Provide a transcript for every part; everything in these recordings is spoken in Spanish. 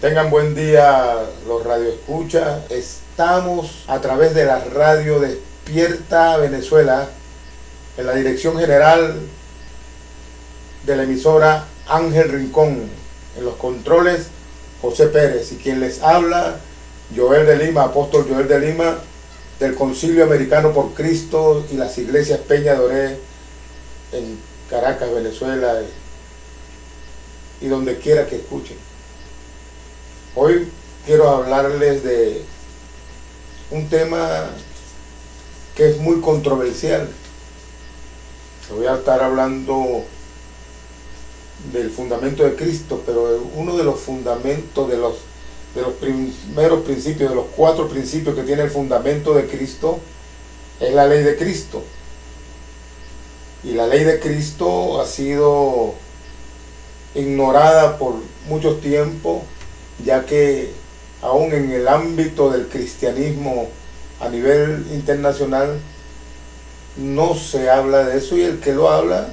Tengan buen día los radioescuchas. Estamos a través de la radio Despierta Venezuela, en la dirección general de la emisora Ángel Rincón, en los controles José Pérez, y quien les habla, Joel de Lima, apóstol Joel de Lima, del Concilio Americano por Cristo y las iglesias Peña de Oré en Caracas, Venezuela, y donde quiera que escuchen. Hoy quiero hablarles de un tema que es muy controversial. Voy a estar hablando del fundamento de Cristo, pero uno de los fundamentos, de los primeros principios, de los 4 principios que tiene el fundamento de Cristo, es la ley de Cristo. Y la ley de Cristo ha sido ignorada por mucho tiempo, ya que aún en el ámbito del cristianismo a nivel internacional no se habla de eso, y el que lo habla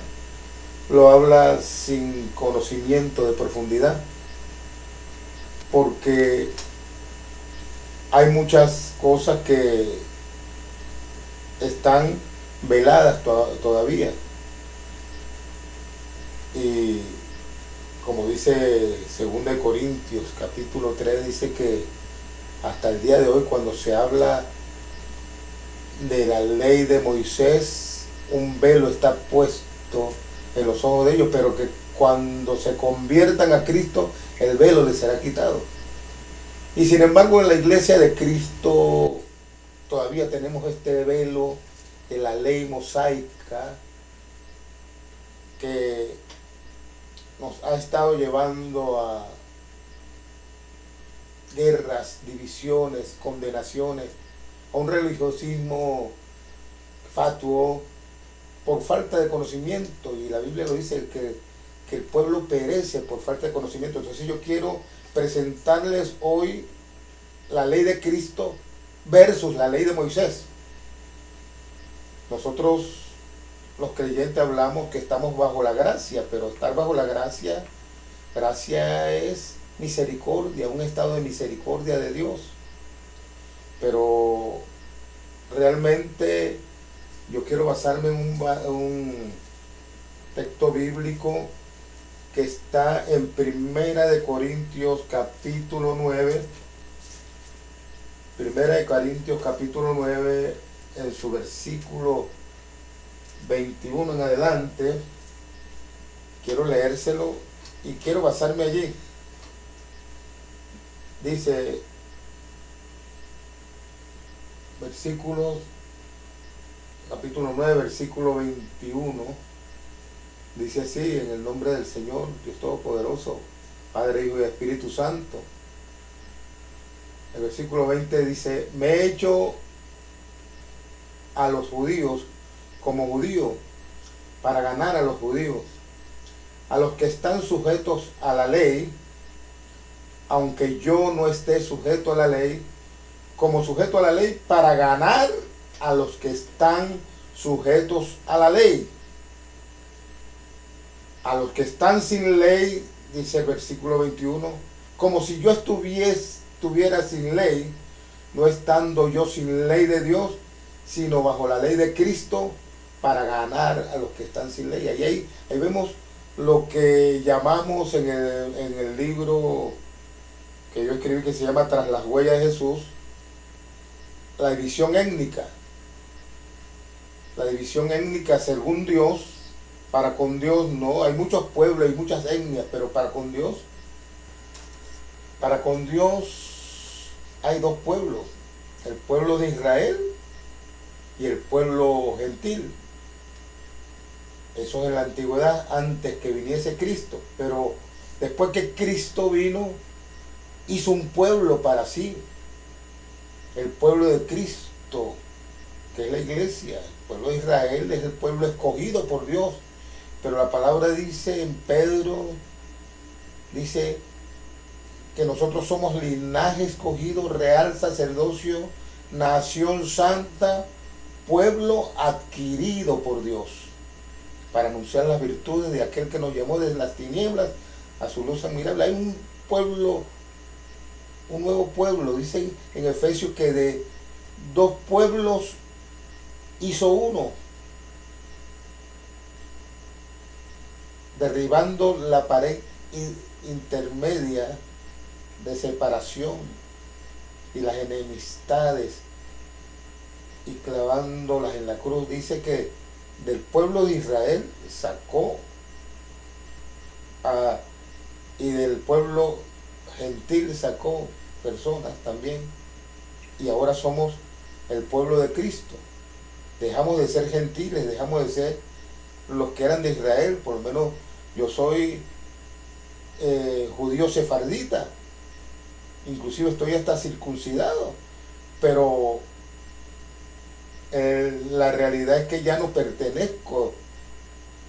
sin conocimiento de profundidad, porque hay muchas cosas que están veladas todavía. Y como dice 2 Corintios capítulo 3, dice que hasta el día de hoy, cuando se habla de la ley de Moisés, un velo está puesto en los ojos de ellos, pero que cuando se conviertan a Cristo, el velo les será quitado. Y sin embargo, en la iglesia de Cristo todavía tenemos este velo de la ley mosaica que nos ha estado llevando a guerras, divisiones, condenaciones, a un religiosismo fatuo por falta de conocimiento. Y la Biblia lo dice, que el pueblo perece por falta de conocimiento. Entonces yo quiero presentarles hoy la ley de Cristo versus la ley de Moisés. Nosotros los creyentes hablamos que estamos bajo la gracia, pero estar bajo la gracia es misericordia, un estado de misericordia de Dios. Pero realmente yo quiero basarme en un texto bíblico que está en Primera de Corintios capítulo 9. Primera de Corintios capítulo 9, en su versículo 21 en adelante. Quiero leérselo y quiero basarme allí. Dice, capítulo 9, versículo 21, dice así: en el nombre del Señor, Dios Todopoderoso, Padre, Hijo y Espíritu Santo. El versículo 20 dice: me he hecho a los judíos como judío, para ganar a los judíos, a los que están sujetos a la ley, aunque yo no esté sujeto a la ley, como sujeto a la ley, para ganar a los que están sujetos a la ley. A los que están sin ley, dice el versículo 21, como si yo estuviera sin ley, no estando yo sin ley de Dios, sino bajo la ley de Cristo, para ganar a los que están sin ley. Ahí vemos lo que llamamos en el libro que yo escribí, que se llama Tras las huellas de Jesús, la división étnica. La división étnica según Dios. Para con Dios no, hay muchos pueblos, hay muchas etnias, pero para con Dios hay 2 pueblos: el pueblo de Israel y el pueblo gentil. Eso es en la antigüedad, antes que viniese Cristo. Pero después que Cristo vino, hizo un pueblo para sí, el pueblo de Cristo, que es la iglesia. El pueblo de Israel es el pueblo escogido por Dios. Pero la palabra dice en Pedro, dice que nosotros somos linaje escogido, real sacerdocio, nación santa, pueblo adquirido por Dios, para anunciar las virtudes de aquel que nos llamó desde las tinieblas a su luz admirable. Hay un pueblo un nuevo pueblo. Dicen en Efesios que de dos pueblos hizo uno, derribando la pared intermedia de separación y las enemistades y clavándolas en la cruz. Dice que del pueblo de Israel sacó y del pueblo gentil sacó personas también, y ahora somos el pueblo de Cristo. Dejamos de ser gentiles, dejamos de ser los que eran de Israel. Por lo menos yo soy judío sefardita, inclusive estoy hasta circuncidado, pero la realidad es que ya no pertenezco.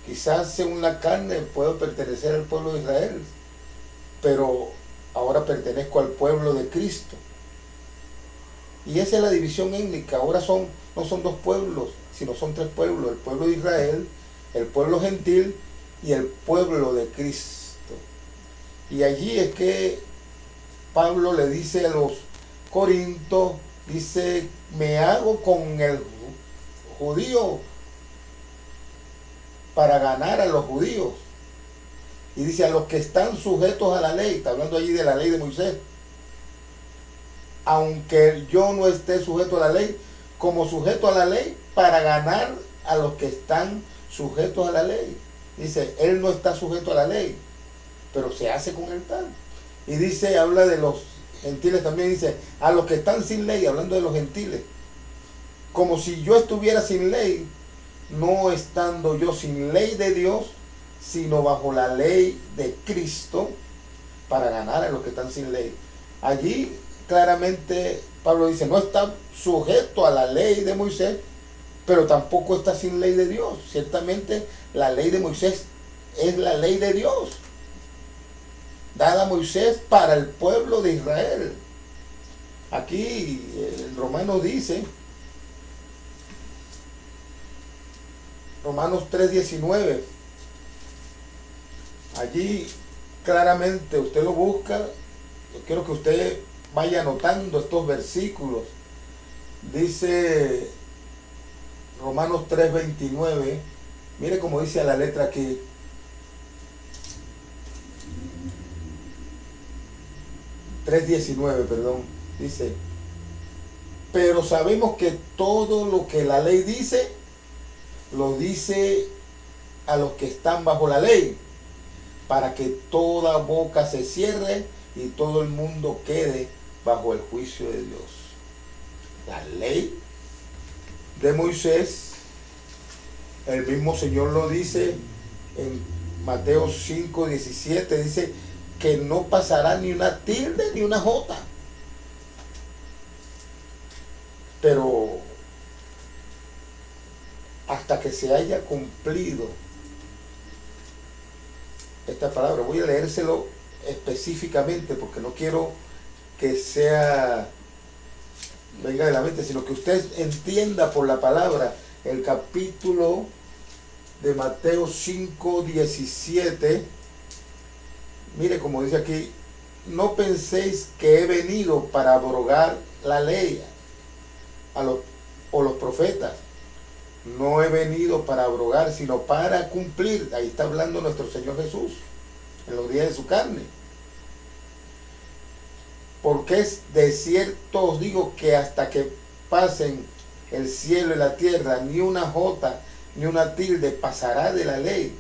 Quizás según la carne puedo pertenecer al pueblo de Israel, pero ahora pertenezco al pueblo de Cristo. Y esa es la división étnica. Ahora no son dos pueblos, sino son tres pueblos: el pueblo de Israel, el pueblo gentil y el pueblo de Cristo. Y allí es que Pablo le dice a los corintios, dice: me hago con el judío para ganar a los judíos. Y dice: a los que están sujetos a la ley. Está hablando allí de la ley de Moisés. Aunque yo no esté sujeto a la ley, como sujeto a la ley, para ganar a los que están sujetos a la ley. Dice, él no está sujeto a la ley, pero se hace con el tal. Y dice, habla de los gentiles también, dice, a los que están sin ley, hablando de los gentiles. Como si yo estuviera sin ley, no estando yo sin ley de Dios, sino bajo la ley de Cristo, para ganar a los que están sin ley. Allí claramente Pablo dice, no está sujeto a la ley de Moisés, pero tampoco está sin ley de Dios. Ciertamente la ley de Moisés es la ley de Dios, dada a Moisés para el pueblo de Israel. Aquí el Romano dice, Romanos 3:19, allí claramente usted lo busca. Yo quiero que usted vaya anotando estos versículos. Dice Romanos 3:29, mire cómo dice la letra aquí. Dice, pero sabemos que todo lo que la ley dice, lo dice a los que están bajo la ley, para que toda boca se cierre y todo el mundo quede bajo el juicio de Dios. La ley de Moisés, el mismo Señor lo dice en Mateo 5:17, dice que no pasará ni una tilde ni una jota. Pero hasta que se haya cumplido esta palabra, voy a leérselo específicamente porque no quiero que venga de la mente, sino que usted entienda por la palabra el capítulo de Mateo 5:17. Mire como dice aquí, no penséis que he venido para abrogar la ley o los profetas. No he venido para abrogar, sino para cumplir. Ahí está hablando nuestro Señor Jesús en los días de su carne. Porque es de cierto os digo que hasta que pasen el cielo y la tierra, ni una jota ni una tilde pasará de la ley,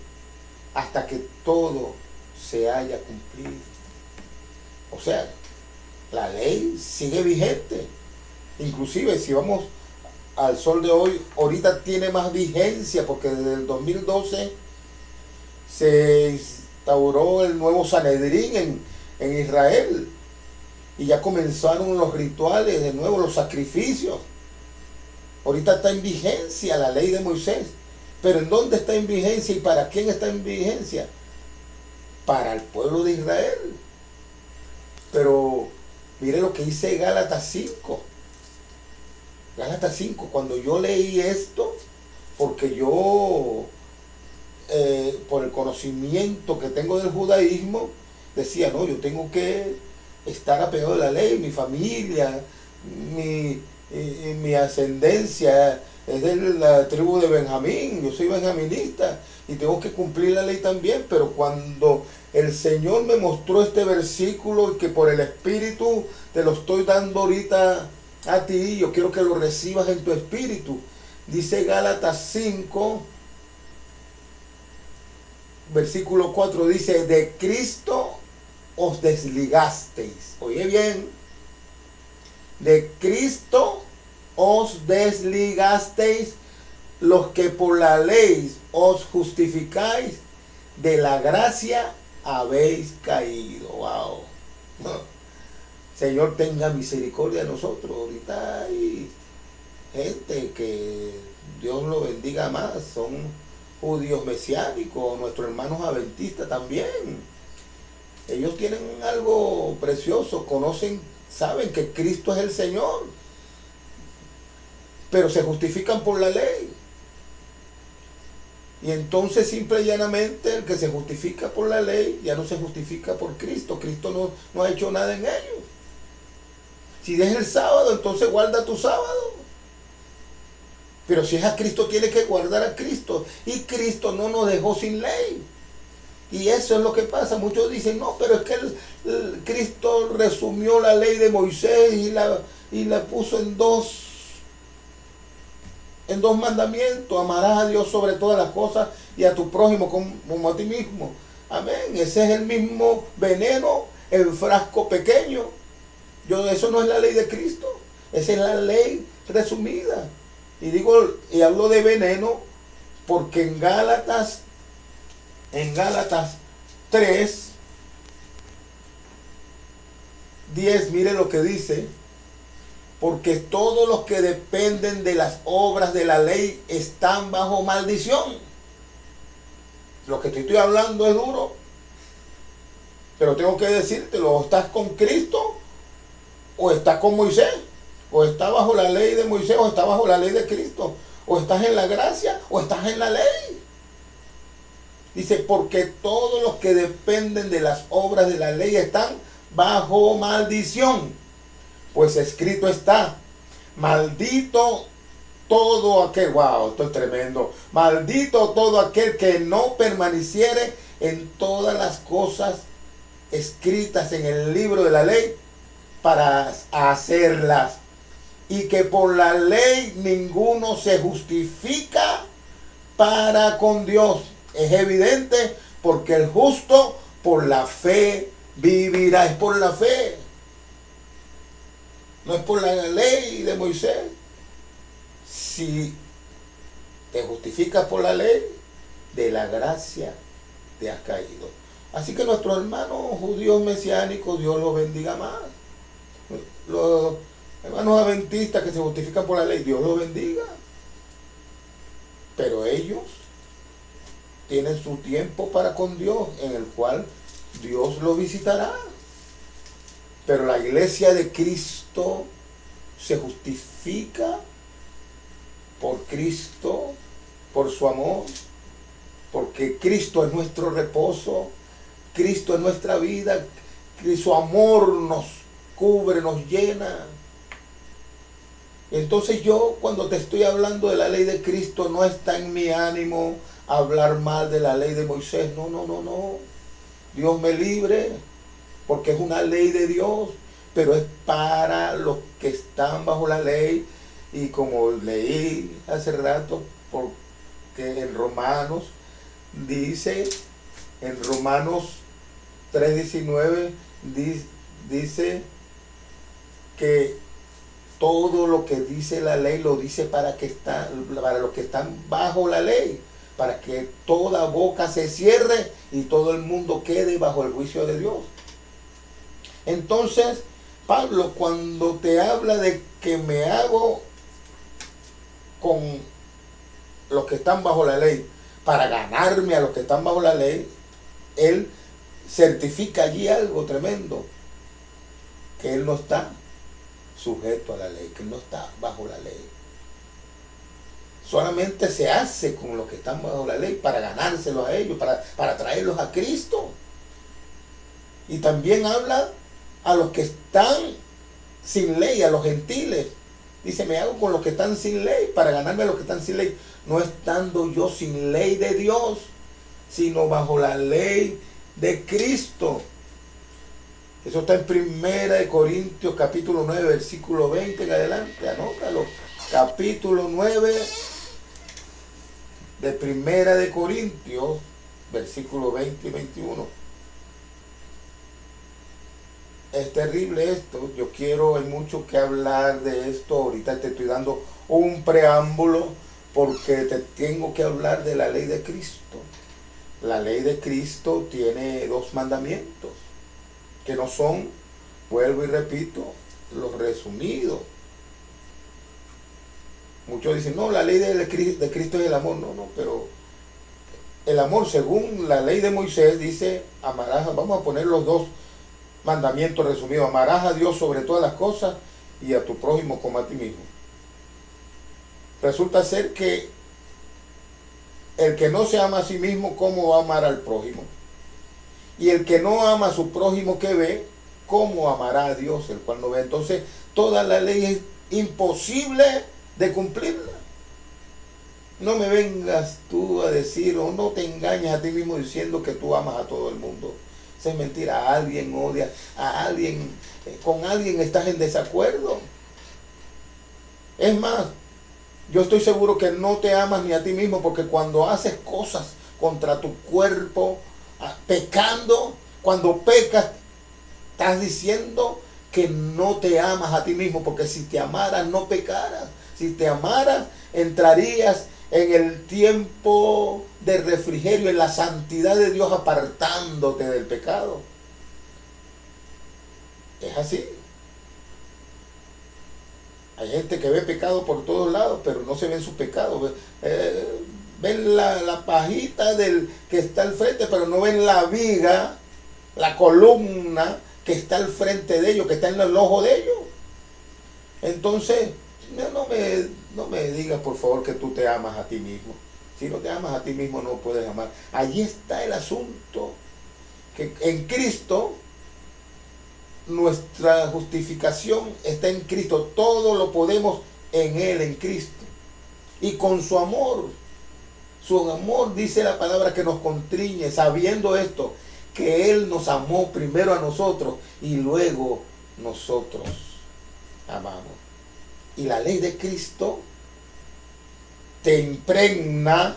hasta que todo se haya cumplido. O sea, la ley sigue vigente. Inclusive si vamos al sol de hoy, ahorita tiene más vigencia, porque desde el 2012 se instauró el nuevo Sanedrín en Israel, y ya comenzaron los rituales de nuevo, los sacrificios. Ahorita está en vigencia la ley de Moisés, pero ¿en dónde está en vigencia y para quién está en vigencia? Para el pueblo de Israel. Pero mire lo que dice Gálatas 5. Gálatas 5, cuando yo leí esto, porque yo, por el conocimiento que tengo del judaísmo, decía, no, yo tengo que estar apegado a la ley. Mi familia, mi ascendencia es de la tribu de Benjamín, yo soy benjaminista y tengo que cumplir la ley también, pero cuando el Señor me mostró este versículo y que por el Espíritu te lo estoy dando ahorita a ti, yo quiero que lo recibas en tu espíritu. Dice Gálatas 5, versículo 4, dice, de Cristo os desligasteis. Oye bien, de Cristo os desligasteis los que por la ley os justificáis, de la gracia habéis caído. Wow. Señor, tenga misericordia de nosotros. Ahorita hay gente que Dios lo bendiga más, son judíos mesiánicos, nuestros hermanos adventistas también. Ellos tienen algo precioso, conocen, saben que Cristo es el Señor, pero se justifican por la ley. Y entonces simple y llanamente el que se justifica por la ley ya no se justifica por Cristo. Cristo no ha hecho nada en ellos. Si es el sábado, entonces guarda tu sábado. Pero si es a Cristo, tiene que guardar a Cristo. Y Cristo no nos dejó sin ley. Y eso es lo que pasa. Muchos dicen, no, pero es que Cristo resumió la ley de Moisés y la puso en dos mandamientos. Amarás a Dios sobre todas las cosas y a tu prójimo como a ti mismo. Amén. Ese es el mismo veneno en frasco pequeño. Eso no es la ley de Cristo. Esa es la ley resumida. Y hablo de veneno porque en Gálatas 3, 10, mire lo que dice. Porque todos los que dependen de las obras de la ley están bajo maldición. Lo que te estoy hablando es duro, pero tengo que decírtelo. O estás con Cristo o estás con Moisés. O estás bajo la ley de Moisés o estás bajo la ley de Cristo. O estás en la gracia o estás en la ley. Dice, porque todos los que dependen de las obras de la ley están bajo maldición. Pues escrito está, maldito todo aquel, wow, esto es tremendo, maldito todo aquel que no permaneciere en todas las cosas escritas en el libro de la ley para hacerlas. Y que por la ley ninguno se justifica para con Dios. Es evidente, porque el justo por la fe vivirá. Es por la fe. No es por la ley de Moisés. Si te justificas por la ley, de la gracia te has caído. Así que nuestros hermanos judíos mesiánicos, Dios los bendiga más. Los hermanos adventistas que se justifican por la ley, Dios los bendiga. Pero ellos tienen su tiempo para con Dios, en el cual Dios los visitará. Pero la iglesia de Cristo se justifica por Cristo, por su amor, porque Cristo es nuestro reposo, Cristo es nuestra vida, su amor nos cubre, nos llena. Entonces yo, cuando te estoy hablando de la ley de Cristo, no está en mi ánimo hablar mal de la ley de Moisés. No. Dios me libre, porque es una ley de Dios, pero es para los que están bajo la ley. Y como leí hace rato, porque en Romanos dice, en Romanos 3:19 dice que todo lo que dice la ley lo dice para los que están bajo la ley, para que toda boca se cierre y todo el mundo quede bajo el juicio de Dios. Entonces, Pablo, cuando te habla de que me hago con los que están bajo la ley para ganarme a los que están bajo la ley, él certifica allí algo tremendo, que él no está sujeto a la ley, que él no está bajo la ley. Solamente se hace con los que están bajo la ley para ganárselos a ellos, para traerlos a Cristo. Y también habla a los que están sin ley, a los gentiles. Dice, me hago con los que están sin ley para ganarme a los que están sin ley. No estando yo sin ley de Dios, sino bajo la ley de Cristo. Eso está en 1 Corintios capítulo 9, versículo 20 en adelante. Anótalo. Capítulo 9 de 1 Corintios, versículo 20 y 21. Es terrible esto. Hay mucho que hablar de esto. Ahorita te estoy dando un preámbulo porque te tengo que hablar de la ley de Cristo. La ley de Cristo tiene 2 mandamientos que no son, vuelvo y repito, los resumidos. Muchos dicen, no, la ley de Cristo es el amor. No, pero el amor, según la ley de Moisés, dice, amarás, vamos a poner los 2 mandamientos resumidos: amarás a Dios sobre todas las cosas y a tu prójimo como a ti mismo. Resulta ser que el que no se ama a sí mismo, ¿cómo va a amar al prójimo? Y el que no ama a su prójimo que ve, ¿cómo amará a Dios, el cual no ve? Entonces, toda la ley es imposible de cumplirla. No me vengas tú a decir, o no te engañes a ti mismo diciendo que tú amas a todo el mundo. Esa es mentira. A alguien odia, a alguien, con alguien estás en desacuerdo. Es más, yo estoy seguro que no te amas ni a ti mismo, porque cuando haces cosas contra tu cuerpo, pecando, cuando pecas, estás diciendo que no te amas a ti mismo, porque si te amaras no pecaras. Si te amaras, entrarías en el tiempo de refrigerio, en la santidad de Dios, apartándote del pecado. Es así. Hay gente que ve pecado por todos lados, pero no se ven sus pecados. Ven la pajita del que está al frente, pero no ven la viga, la columna que está al frente de ellos, que está en el ojo de ellos. Entonces, no me digas, por favor, que tú te amas a ti mismo. Si no te amas a ti mismo, no puedes amar. Allí está el asunto, que en Cristo, nuestra justificación está en Cristo. Todo lo podemos en Él, en Cristo. Y con su amor, dice la palabra, que nos constriñe, sabiendo esto, que Él nos amó primero a nosotros y luego nosotros amamos. Y la ley de Cristo te impregna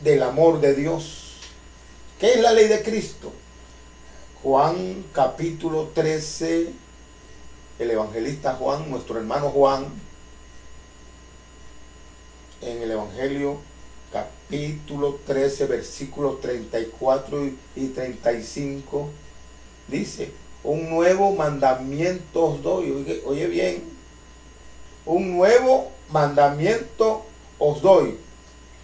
del amor de Dios. ¿Qué es la ley de Cristo? Juan capítulo 13, el evangelista Juan, nuestro hermano Juan, en el Evangelio capítulo 13, versículos 34 y 35, dice, un nuevo mandamiento os doy. Oye bien, un nuevo mandamiento os doy,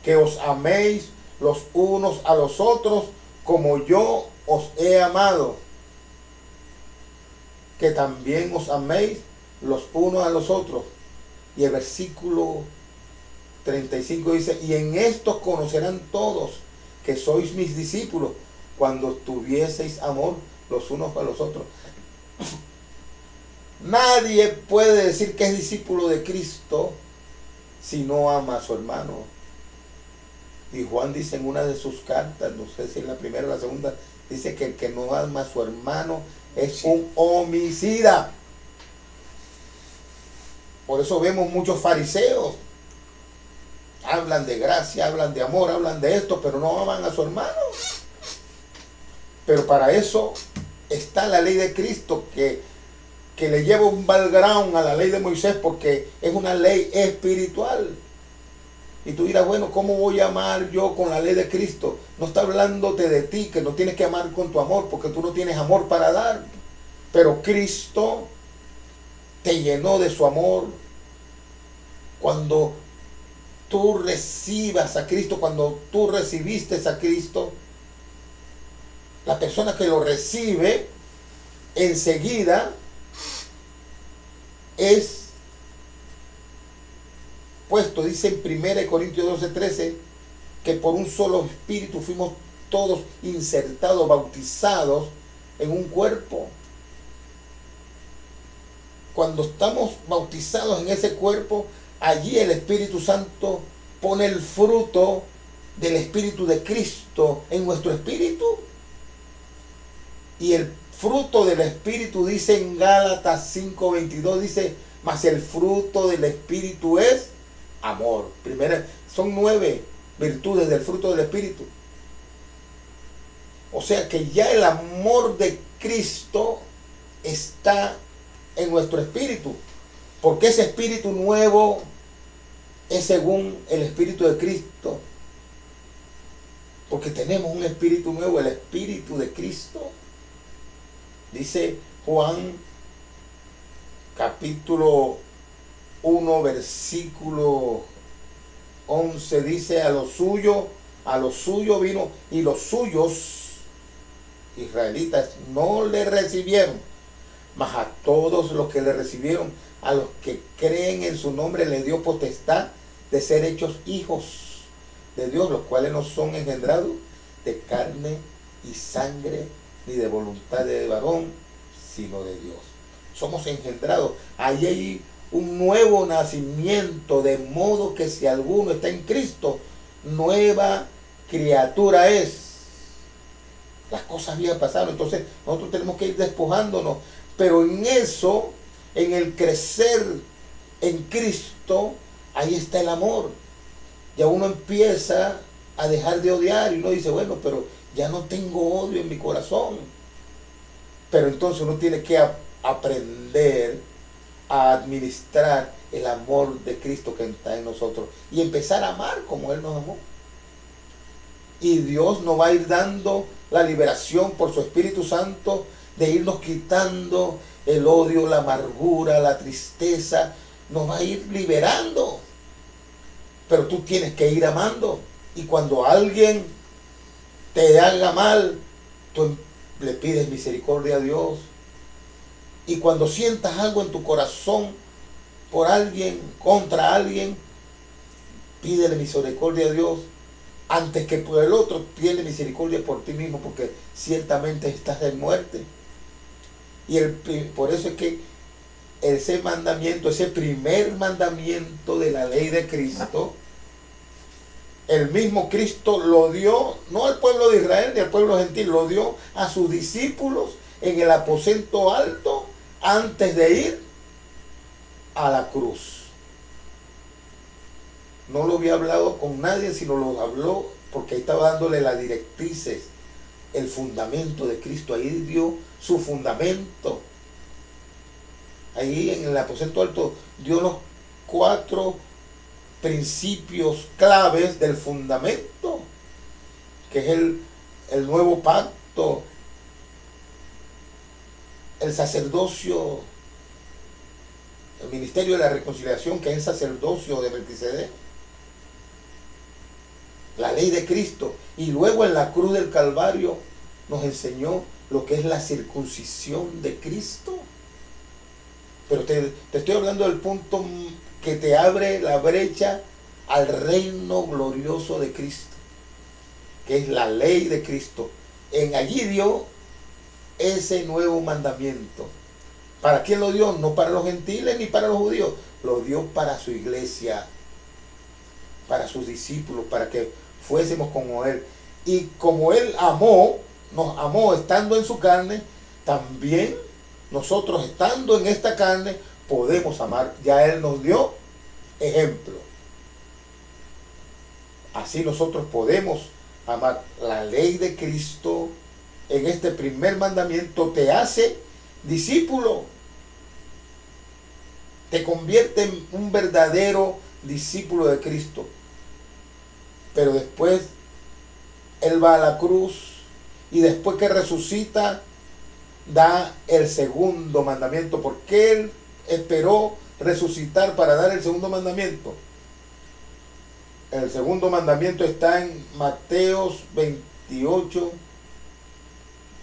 que os améis los unos a los otros como yo os he amado, que también os améis los unos a los otros. Y el versículo 35 dice, y en esto conocerán todos que sois mis discípulos, cuando tuvieseis amor los unos a los otros. Nadie puede decir que es discípulo de Cristo si no ama a su hermano. Y Juan dice en una de sus cartas, no sé si en la primera o la segunda, dice que el que no ama a su hermano es un homicida. Por eso vemos muchos fariseos. Hablan de gracia, hablan de amor, hablan de esto, pero no aman a su hermano. Pero para eso está la ley de Cristo, que le lleva un background a la ley de Moisés, porque es una ley espiritual. Y tú dirás, bueno, ¿cómo voy a amar yo con la ley de Cristo? No está hablándote de ti, que no tienes que amar con tu amor, porque tú no tienes amor para dar. Pero Cristo te llenó de su amor. Cuando tú recibas a Cristo, cuando tú recibiste a Cristo, la persona que lo recibe enseguida es puesto, dice en 1 Corintios 12:13, que por un solo espíritu fuimos todos insertados, bautizados en un cuerpo. cuando estamos bautizados en ese cuerpo, allí el Espíritu Santo pone el fruto del Espíritu de Cristo en nuestro espíritu. Y el fruto del Espíritu dice en Gálatas 5:22, dice, mas el fruto del Espíritu es amor. Primera, son 9 virtudes del fruto del Espíritu. O sea que ya el amor de Cristo está en nuestro espíritu, porque ese espíritu nuevo es según el Espíritu de Cristo, porque tenemos un espíritu nuevo, el Espíritu de Cristo. Dice Juan capítulo 1 versículo 11, dice, a lo suyo vino, y los suyos israelitas no le recibieron, mas a todos los que le recibieron, a los que creen en su nombre, le dio potestad de ser hechos hijos de Dios, los cuales no son engendrados de carne y sangre, ni de voluntad de varón, sino de Dios. Somos engendrados. Ahí hay un nuevo nacimiento, de modo que si alguno está en Cristo, nueva criatura es. Las cosas habían pasado, entonces nosotros tenemos que ir despojándonos, pero en eso, en el crecer en Cristo, ahí está el amor. Ya uno empieza a dejar de odiar y uno dice, bueno, pero ya no tengo odio en mi corazón. Pero entonces uno tiene que aprender a administrar el amor de Cristo que está en nosotros y empezar a amar como Él nos amó. Y Dios nos va a ir dando la liberación por su Espíritu Santo de irnos quitando el odio, la amargura, la tristeza. Nos va a ir liberando. Pero tú tienes que ir amando. Y cuando alguien te haga mal, tú le pides misericordia a Dios. Y cuando sientas algo en tu corazón por alguien, contra alguien, pídele misericordia a Dios. Antes que por el otro, tiene misericordia por ti mismo, porque ciertamente estás en muerte. Y por eso es que ese mandamiento, ese primer mandamiento de la ley de Cristo, el mismo Cristo lo dio, no al pueblo de Israel ni al pueblo gentil, lo dio a sus discípulos en el aposento alto antes de ir a la cruz. No lo había hablado con nadie, sino lo habló porque ahí estaba dándole las directrices, el fundamento de Cristo. Ahí dio su fundamento. Ahí en el aposento alto dio los 4 principios claves del fundamento, que es el nuevo pacto, el sacerdocio, el ministerio de la reconciliación, que es el sacerdocio de Melquisedec, la ley de Cristo. Y luego en la cruz del Calvario nos enseñó lo que es la circuncisión de Cristo. Pero te estoy hablando del punto que te abre la brecha al reino glorioso de Cristo, que es la ley de Cristo. En allí dio ese nuevo mandamiento. ¿Para quién lo dio? No para los gentiles ni para los judíos. Lo dio para su iglesia, para sus discípulos, para que fuésemos como Él. Y como Él nos amó estando en su carne, también nosotros estando en esta carne podemos amar. Ya Él nos dio ejemplo. Así nosotros podemos amar. La ley de Cristo en este primer mandamiento te hace discípulo. Te convierte en un verdadero discípulo de Cristo. Pero después Él va a la cruz y después que resucita da el segundo mandamiento. ¿Por qué Él esperó resucitar para dar el segundo mandamiento? El segundo mandamiento está en Mateo 28,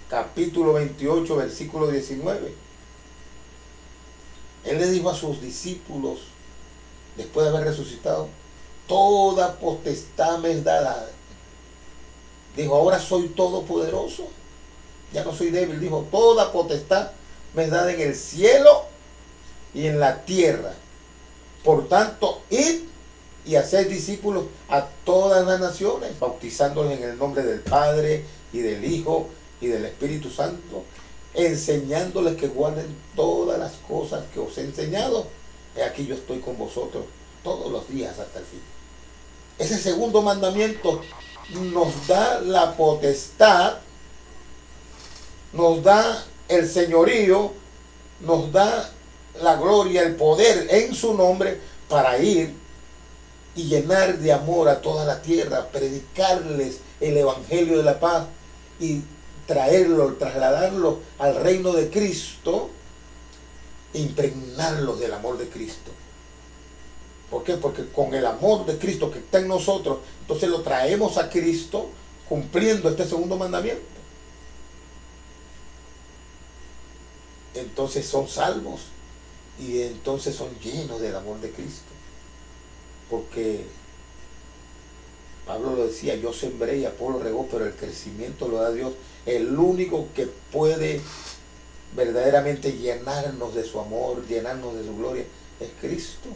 capítulo 28, versículo 19. Él le dijo a sus discípulos, después de haber resucitado, toda potestad me es dada. Dijo, ahora soy todopoderoso. Ya no soy débil. Dijo, toda potestad me es dada en el cielo y en la tierra. Por tanto, id y hacer discípulos a todas las naciones, bautizándolos en el nombre del Padre y del Hijo y del Espíritu Santo, enseñándoles que guarden todas las cosas que os he enseñado. He aquí yo estoy con vosotros todos los días hasta el fin. Ese segundo mandamiento nos da la potestad, nos da el señorío, nos da la gloria, el poder en su nombre para ir y llenar de amor a toda la tierra, predicarles el evangelio de la paz y traerlo, trasladarlo al reino de Cristo, impregnarlos del amor de Cristo. ¿Por qué? Porque con el amor de Cristo que está en nosotros, entonces lo traemos a Cristo cumpliendo este segundo mandamiento. Entonces son salvos y entonces son llenos del amor de Cristo. Porque Pablo lo decía, yo sembré y Apolo regó, pero el crecimiento lo da Dios. El único que puede verdaderamente llenarnos de su amor, llenarnos de su gloria, es Cristo.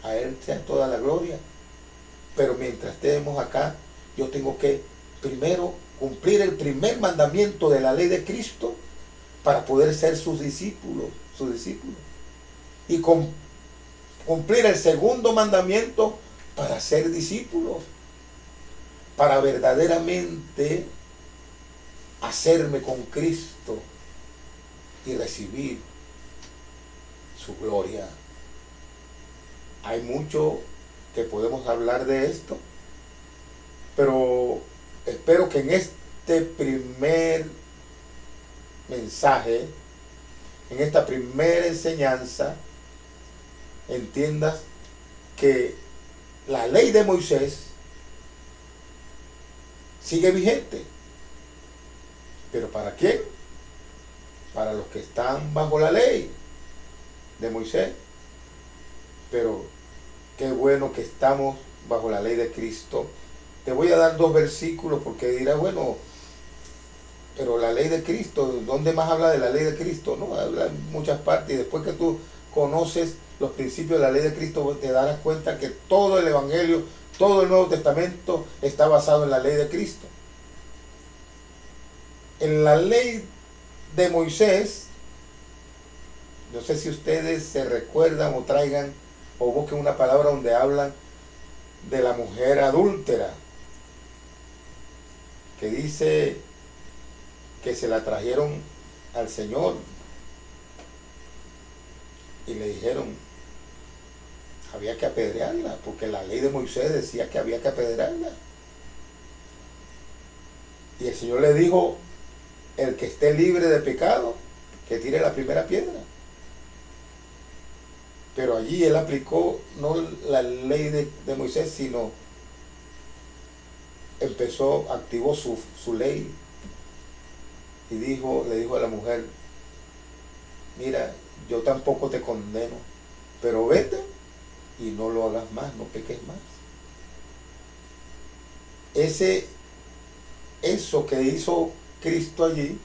A Él sea toda la gloria. Pero mientras estemos acá, yo tengo que primero cumplir el primer mandamiento de la ley de Cristo para poder ser sus discípulos. Y cumplir el segundo mandamiento para ser discípulos. Para verdaderamente hacerme con Cristo y recibir su gloria. Hay mucho que podemos hablar de esto, pero espero que en este primer mensaje, en esta primera enseñanza, entiendas que la ley de Moisés sigue vigente. ¿Pero para quién? Para los que están bajo la ley de Moisés. Pero qué bueno que estamos bajo la ley de Cristo. Te voy a dar 2 versículos porque dirás, bueno, pero la ley de Cristo, ¿dónde más habla de la ley de Cristo? No, habla en muchas partes, y después que tú conoces los principios de la ley de Cristo, te darás cuenta que todo el Evangelio, todo el Nuevo Testamento está basado en la ley de Cristo. En la ley de Moisés, no sé si ustedes se recuerdan o traigan o busquen una palabra donde hablan de la mujer adúltera, que dice que se la trajeron al Señor y le dijeron había que apedrearla, porque la ley de Moisés decía que había que apedrearla. Y el Señor le dijo, el que esté libre de pecado, que tire la primera piedra. Pero allí él aplicó no la ley de Moisés, sino activó su ley y le dijo a la mujer, mira, yo tampoco te condeno, pero vete y no lo hagas más, no peques más. Eso que hizo Cristo allí,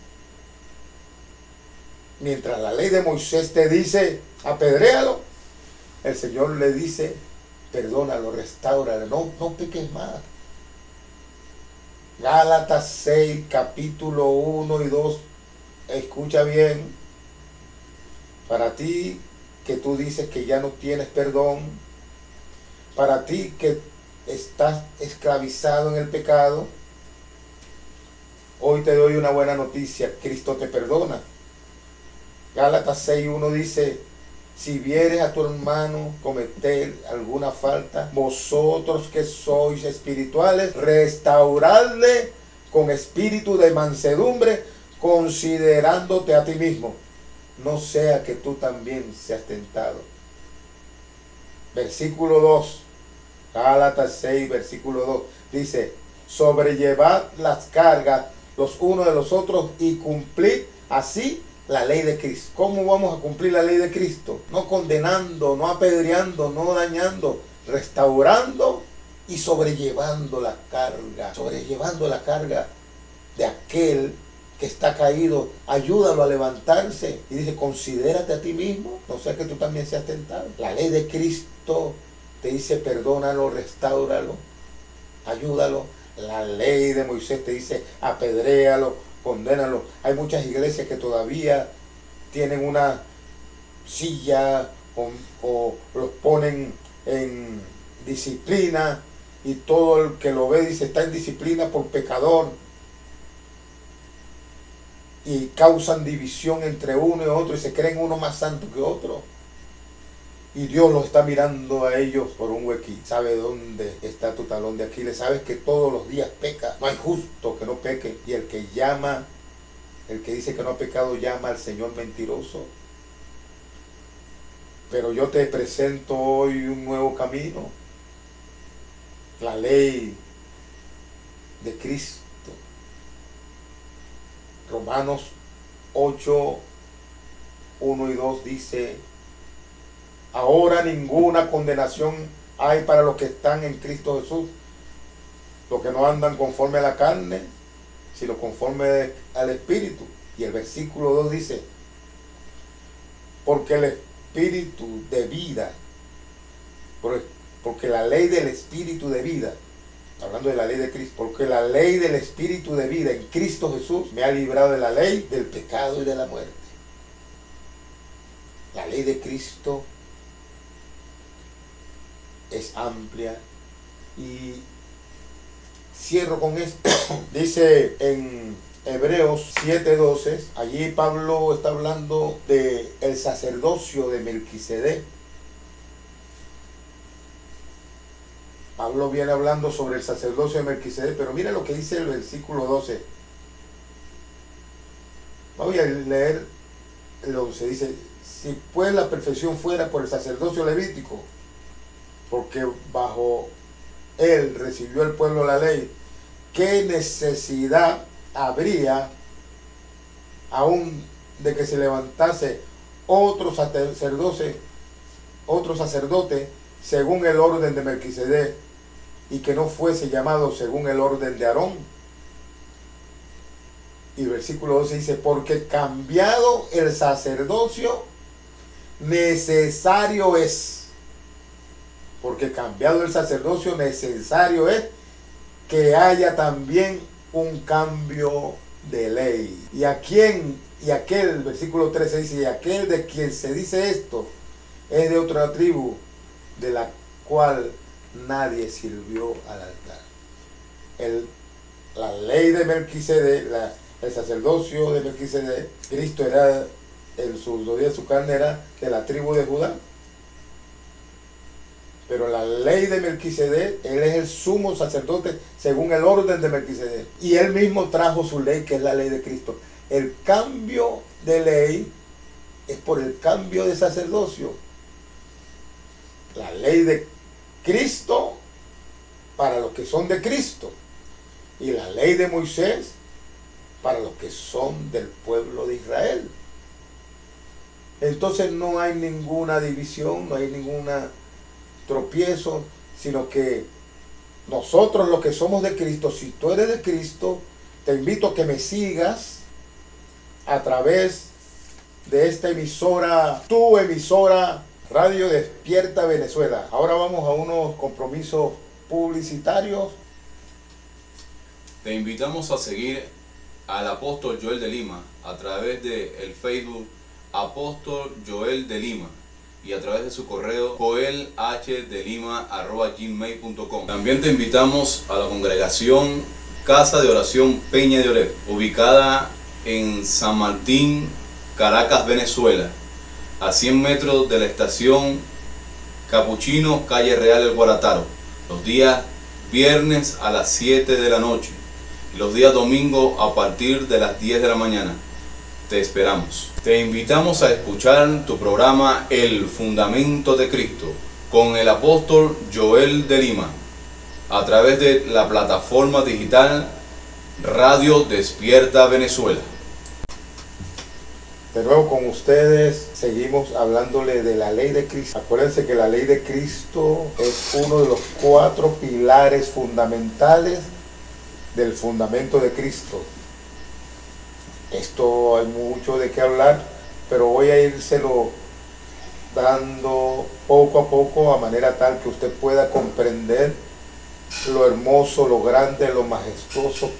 mientras la ley de Moisés te dice, apedréalo, el Señor le dice, perdónalo, restáuralo, no peques más. Gálatas 6, capítulo 1 y 2, escucha bien, para ti que tú dices que ya no tienes perdón, para ti que estás esclavizado en el pecado, hoy te doy una buena noticia, Cristo te perdona. Gálatas 6:1 dice, si vieres a tu hermano cometer alguna falta, vosotros que sois espirituales, restauradle con espíritu de mansedumbre, considerándote a ti mismo, no sea que tú también seas tentado. Versículo 2, Gálatas 6, versículo 2, dice, sobrellevad las cargas los unos de los otros y cumplid así la ley de Cristo. ¿Cómo vamos a cumplir la ley de Cristo? No condenando, no apedreando, no dañando, restaurando y sobrellevando la carga de aquel que está caído, ayúdalo a levantarse. Y dice, considérate a ti mismo, no sea que tú también seas tentado. La ley de Cristo te dice, perdónalo, restáuralo, ayúdalo. La ley de Moisés te dice, apedréalo, condénalo. Hay muchas iglesias que todavía tienen una silla o los ponen en disciplina, y todo el que lo ve dice, está en disciplina por pecador. Y causan división entre uno y otro y se creen uno más santo que otro. Y Dios los está mirando a ellos por un huequito. ¿Sabe dónde está tu talón de Aquiles? Sabes que todos los días peca. No hay justo que no peque. Y el que llama, el que dice que no ha pecado, llama al Señor mentiroso. Pero yo te presento hoy un nuevo camino. La ley de Cristo. Romanos 8, 1 y 2 dice, ahora ninguna condenación hay para los que están en Cristo Jesús, los que no andan conforme a la carne, sino conforme al Espíritu. Y el versículo 2 dice, porque el Espíritu de vida, porque la ley del Espíritu de vida, hablando de la ley de Cristo, porque la ley del Espíritu de vida en Cristo Jesús me ha librado de la ley del pecado y de la muerte. La ley de Cristo es amplia. Y cierro con esto. Dice en Hebreos 7:12, allí Pablo está hablando de el sacerdocio de Melquisedec. Pablo viene hablando sobre el sacerdocio de Melquisedec, pero mira lo que dice el versículo 12. Voy a leer el 11. Dice, si pues la perfección fuera por el sacerdocio levítico, porque bajo él recibió el pueblo la ley, ¿qué necesidad habría aún de que se levantase otro sacerdote según el orden de Melquisedec, y que no fuese llamado según el orden de Aarón? Y versículo 12 dice, porque cambiado el sacerdocio, necesario es. Porque cambiado el sacerdocio, necesario es que haya también un cambio de ley. Y aquel, versículo 13 dice, y aquel de quien se dice esto es de otra tribu, de la cual nadie sirvió al altar. La ley de Melquisedec, el sacerdocio de Melquisedec, Cristo era, en su día de su carne era de la tribu de Judá. Pero la ley de Melquisedec, él es el sumo sacerdote según el orden de Melquisedec. Y él mismo trajo su ley, que es la ley de Cristo. El cambio de ley es por el cambio de sacerdocio. La ley de Cristo para los que son de Cristo, y la ley de Moisés para los que son del pueblo de Israel. Entonces no hay ninguna división, no hay ninguna tropiezo, sino que nosotros los que somos de Cristo, si tú eres de Cristo, te invito a que me sigas a través de esta emisora, tu emisora Radio Despierta Venezuela. Ahora vamos a unos compromisos publicitarios. Te invitamos a seguir al apóstol Joel de Lima a través de el Facebook Apóstol Joel de Lima y a través de su correo joelhdelima@gmail.com. También te invitamos a la congregación Casa de Oración Peña de Oreb, ubicada en San Martín, Caracas, Venezuela, a 100 metros de la estación Capuchino, calle Real El Guarataro, los días viernes a las 7 de la noche y los días domingo a partir de las 10 de la mañana. Te esperamos. Te invitamos a escuchar tu programa El Fundamento de Cristo con el apóstol Joel de Lima a través de la plataforma digital Radio Despierta Venezuela. De nuevo con ustedes, seguimos hablándole de la ley de Cristo. Acuérdense que la ley de Cristo es uno de los 4 pilares fundamentales del fundamento de Cristo. Esto hay mucho de qué hablar, pero voy a írselo dando poco a poco a manera tal que usted pueda comprender lo hermoso, lo grande, lo majestuoso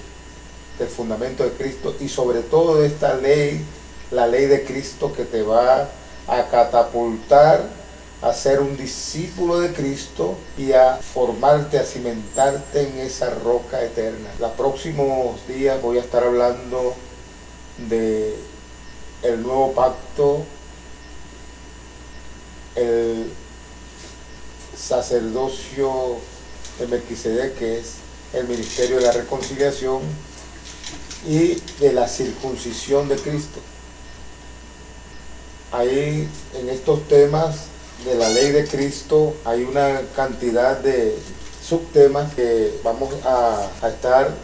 del fundamento de Cristo y sobre todo de esta ley, la ley de Cristo que te va a catapultar a ser un discípulo de Cristo y a formarte, a cimentarte en esa roca eterna. Los próximos días voy a estar hablando de el nuevo pacto, el sacerdocio de Melquisedec, que es el ministerio de la reconciliación, y de la circuncisión de Cristo. Ahí en estos temas de la ley de Cristo hay una cantidad de subtemas que vamos a estar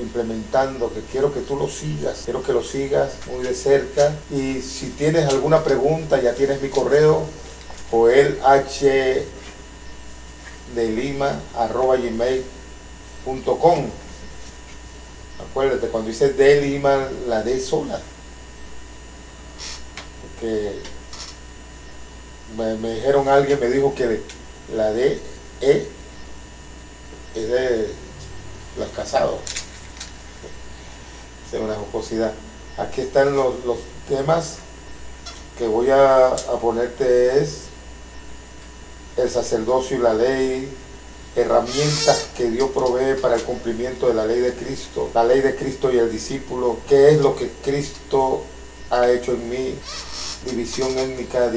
implementando, que quiero que tú lo sigas, quiero que lo sigas muy de cerca. Y si tienes alguna pregunta, ya tienes mi correo, joelhdelima@gmail.com. Acuérdate, cuando dice de Lima, la D sola, porque me dijeron, alguien me dijo que la D E es de los casados. Es una jocosidad. Aquí están los temas que voy a ponerte: es el sacerdocio y la ley, herramientas que Dios provee para el cumplimiento de la ley de Cristo y el discípulo, qué es lo que Cristo ha hecho en mí, división étnica,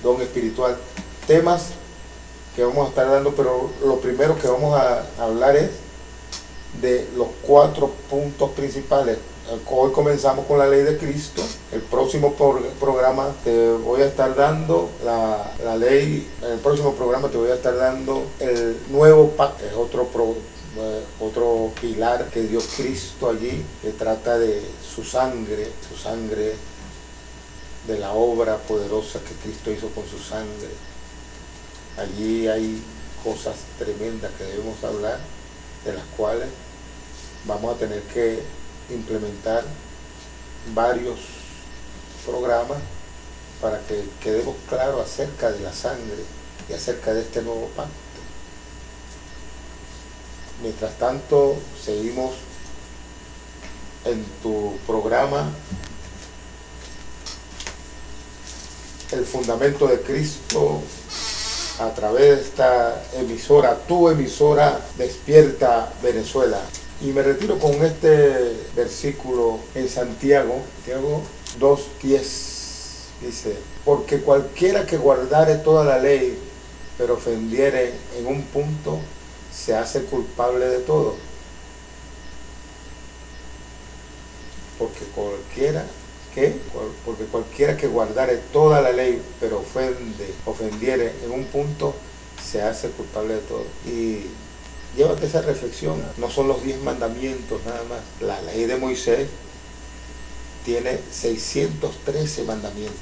don espiritual, temas que vamos a estar dando, pero lo primero que vamos a hablar es de los 4 puntos principales. Hoy comenzamos con la ley de Cristo. El próximo programa te voy a estar dando la ley. En el próximo programa te voy a estar dando el nuevo pacto. Es otro pilar que dio Cristo allí, que trata de su sangre, de la obra poderosa que Cristo hizo con su sangre. Allí hay cosas tremendas que debemos hablar, de las cuales vamos a tener que implementar varios programas para que quedemos claros acerca de la sangre y acerca de este nuevo pacto. Mientras tanto, seguimos en tu programa El Fundamento de Cristo, a través de esta emisora, tu emisora Despierta Venezuela. Y me retiro con este versículo en Santiago 2:10. Dice: porque cualquiera que guardare toda la ley, pero ofendiere en un punto, se hace culpable de todo. Porque cualquiera que guardare toda la ley, pero ofendiere en un punto, se hace culpable de todo. Y llévate esa reflexión. No son los 10 mandamientos nada más. La ley de Moisés tiene 613 mandamientos.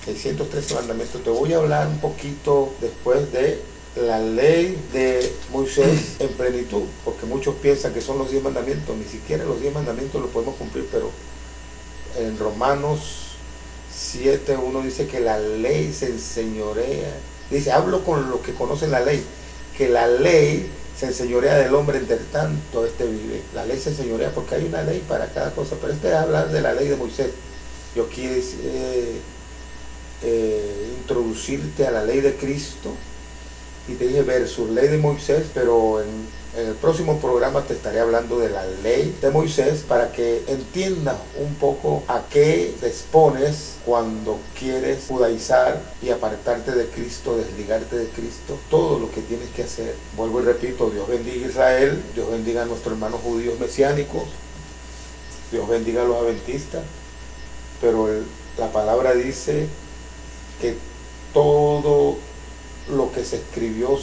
613 mandamientos. Te voy a hablar un poquito después de la ley de Moisés en plenitud, porque muchos piensan que son los 10 mandamientos. Ni siquiera los 10 mandamientos los podemos cumplir, pero en Romanos 7:1 dice que la ley se enseñorea. Dice, hablo con los que conocen la ley, que la ley se enseñorea del hombre, entre tanto este vive. La ley se enseñorea porque hay una ley para cada cosa, pero este es hablar de la ley de Moisés. Yo quiero introducirte a la ley de Cristo, y te dije versus ley de Moisés, pero en el próximo programa te estaré hablando de la ley de Moisés, para que entiendas un poco a qué te expones cuando quieres judaizar y apartarte de Cristo, desligarte de Cristo, todo lo que tienes que hacer. Vuelvo y repito, Dios bendiga a Israel, Dios bendiga a nuestros hermanos judíos mesiánicos, Dios bendiga a los adventistas, pero la palabra dice que todo lo que se escribió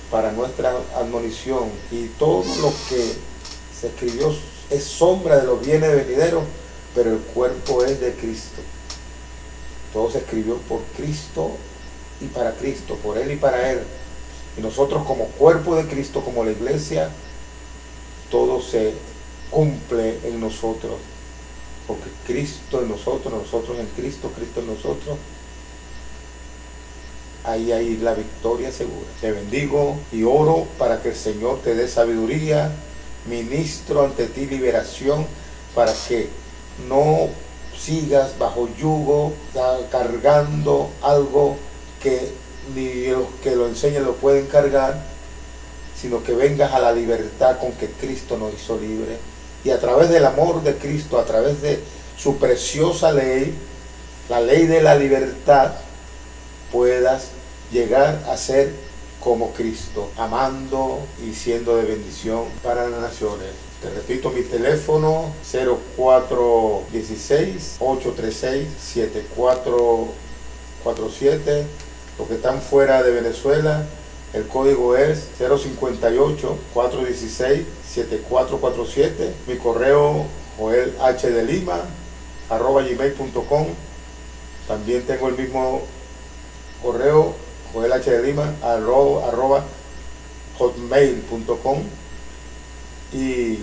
para nuestra admonición, y todo lo que se escribió es sombra de los bienes venideros, pero el cuerpo es de Cristo. Todo se escribió por Cristo y para Cristo, por Él y para Él. Y nosotros como cuerpo de Cristo, como la iglesia, todo se cumple en nosotros, porque Cristo en nosotros, nosotros en Cristo, Cristo en nosotros, ahí hay la victoria segura. Te bendigo y oro para que el Señor te dé sabiduría, ministro ante ti liberación, para que no sigas bajo yugo, cargando algo que ni los que lo enseñan lo pueden cargar, sino que vengas a la libertad con que Cristo nos hizo libre, y a través del amor de Cristo, a través de su preciosa ley, la ley de la libertad, puedas llegar a ser como Cristo, amando y siendo de bendición para las naciones. Te repito, mi teléfono 0416-836-7447. Los que están fuera de Venezuela, el código es 058-416-7447. Mi correo joelhdelima@gmail.com. También tengo el mismo correo, joelhdelima@hotmail.com. Y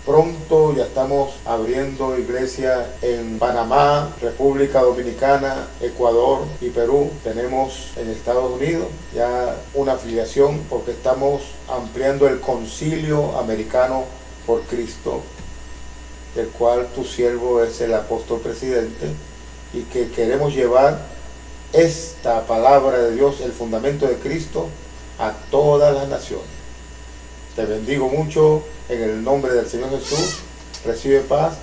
pronto ya estamos abriendo iglesia en Panamá, República Dominicana, Ecuador y Perú. Tenemos en Estados Unidos ya una afiliación, porque estamos ampliando el Concilio Americano por Cristo, del cual tu siervo es el apóstol presidente, y que queremos llevar esta palabra de Dios, el fundamento de Cristo, a todas las naciones. Te bendigo mucho en el nombre del Señor Jesús. Recibe paz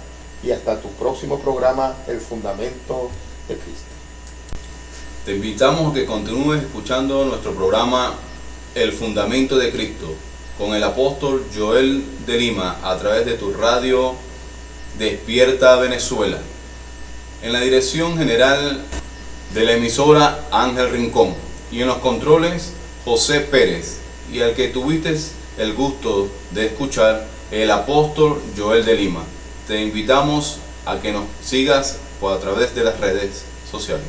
y hasta tu próximo programa, El Fundamento de Cristo. Te invitamos a que continúes escuchando nuestro programa El Fundamento de Cristo con el apóstol Joel de Lima a través de tu radio Despierta Venezuela, en la dirección general de la emisora Ángel Rincón, y en los controles José Pérez, y al que tuviste el gusto de escuchar, el apóstol Joel de Lima. Te invitamos a que nos sigas a través de las redes sociales.